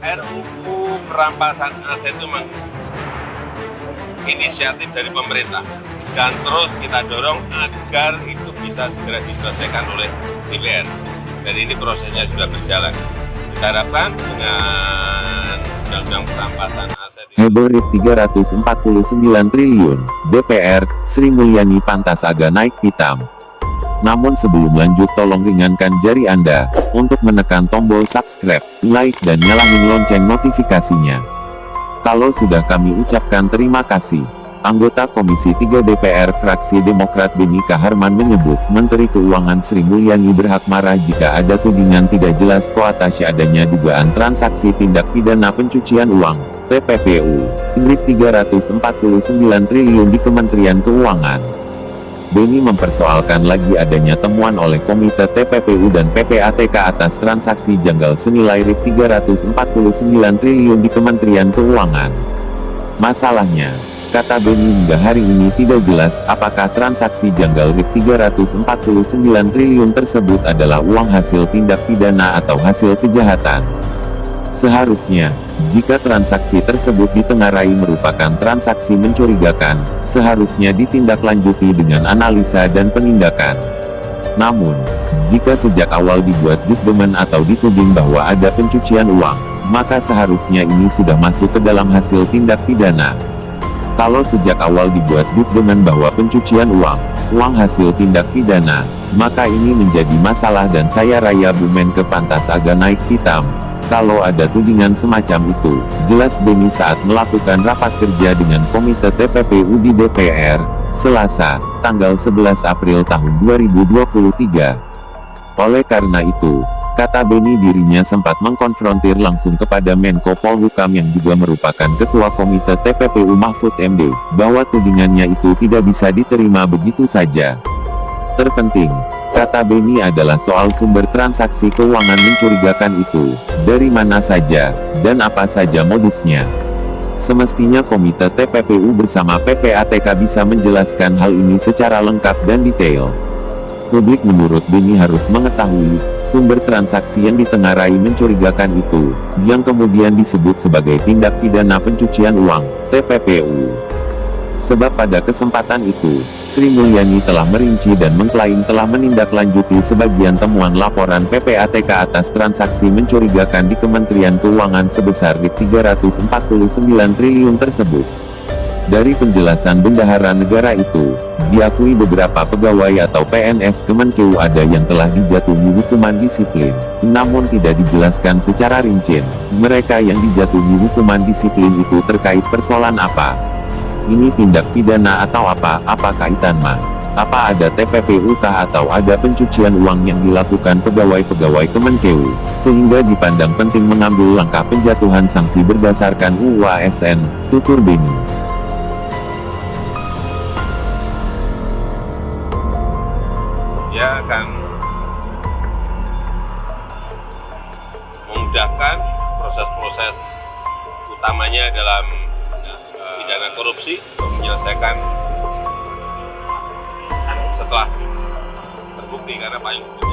RUU perampasan aset itu memang inisiatif dari pemerintah, dan terus kita dorong agar itu bisa segera diselesaikan oleh DPR. Dan ini prosesnya sudah berjalan. Kita harapkan dengan undang-undang perampasan aset heboh RIP 349 triliun, DPR, Sri Mulyani pantas agak naik hitam. Namun sebelum lanjut tolong ringankan jari Anda, untuk menekan tombol subscribe, like dan nyalain lonceng notifikasinya. Kalau sudah kami ucapkan terima kasih. Anggota Komisi 3 DPR fraksi Demokrat Beni Kaharman menyebut, Menteri Keuangan Sri Mulyani berhak marah jika ada tudingan tidak jelas koatasya adanya dugaan transaksi tindak pidana pencucian uang, TPPU, RIP 349 triliun di Kementerian Keuangan. Beni mempersoalkan lagi adanya temuan oleh Komite TPPU dan PPATK atas transaksi janggal senilai RIP 349 triliun di Kementerian Keuangan. Masalahnya, kata Beni, hingga hari ini tidak jelas apakah transaksi janggal RIP 349 triliun tersebut adalah uang hasil tindak pidana atau hasil kejahatan. Seharusnya, jika transaksi tersebut ditengarai merupakan transaksi mencurigakan, seharusnya ditindaklanjuti dengan analisa dan penindakan. Namun, jika sejak awal dibuat dikdemen atau dituding bahwa ada pencucian uang, maka seharusnya ini sudah masuk ke dalam hasil tindak pidana. Kalau sejak awal dibuat dikdemen bahwa pencucian uang hasil tindak pidana, maka ini menjadi masalah dan saya raya Bu Menke pantas agak naik hitam. Kalau ada tudingan semacam itu, jelas Beni saat melakukan rapat kerja dengan Komite TPPU di DPR, Selasa, tanggal 11 April tahun 2023. Oleh karena itu, kata Beni, dirinya sempat mengkonfrontir langsung kepada Menko Polhukam yang juga merupakan Ketua Komite TPPU Mahfud MD, bahwa tudingannya itu tidak bisa diterima begitu saja. Terpenting, kata Beni, adalah soal sumber transaksi keuangan mencurigakan itu, dari mana saja, dan apa saja modusnya. Semestinya Komite TPPU bersama PPATK bisa menjelaskan hal ini secara lengkap dan detail. Publik menurut Beni harus mengetahui, sumber transaksi yang ditengarai mencurigakan itu, yang kemudian disebut sebagai tindak pidana pencucian uang, TPPU. Sebab pada kesempatan itu, Sri Mulyani telah merinci dan mengklaim telah menindaklanjuti sebagian temuan laporan PPATK atas transaksi mencurigakan di Kementerian Keuangan sebesar RIP 349 triliun tersebut. Dari penjelasan bendahara negara itu, diakui beberapa pegawai atau PNS Kemenkeu ada yang telah dijatuhi hukuman disiplin, namun tidak dijelaskan secara rinci, mereka yang dijatuhi hukuman disiplin itu terkait persoalan apa. Ini tindak pidana atau apa kaitan mah? Apa ada TPPU kah atau ada pencucian uang yang dilakukan pegawai-pegawai Kemenkeu, sehingga dipandang penting mengambil langkah penjatuhan sanksi berdasarkan UU ASN, tutur Beni. dia akan memudahkan proses-proses utamanya dalam pidana korupsi untuk menyelesaikan setelah terbukti, karena payung hukum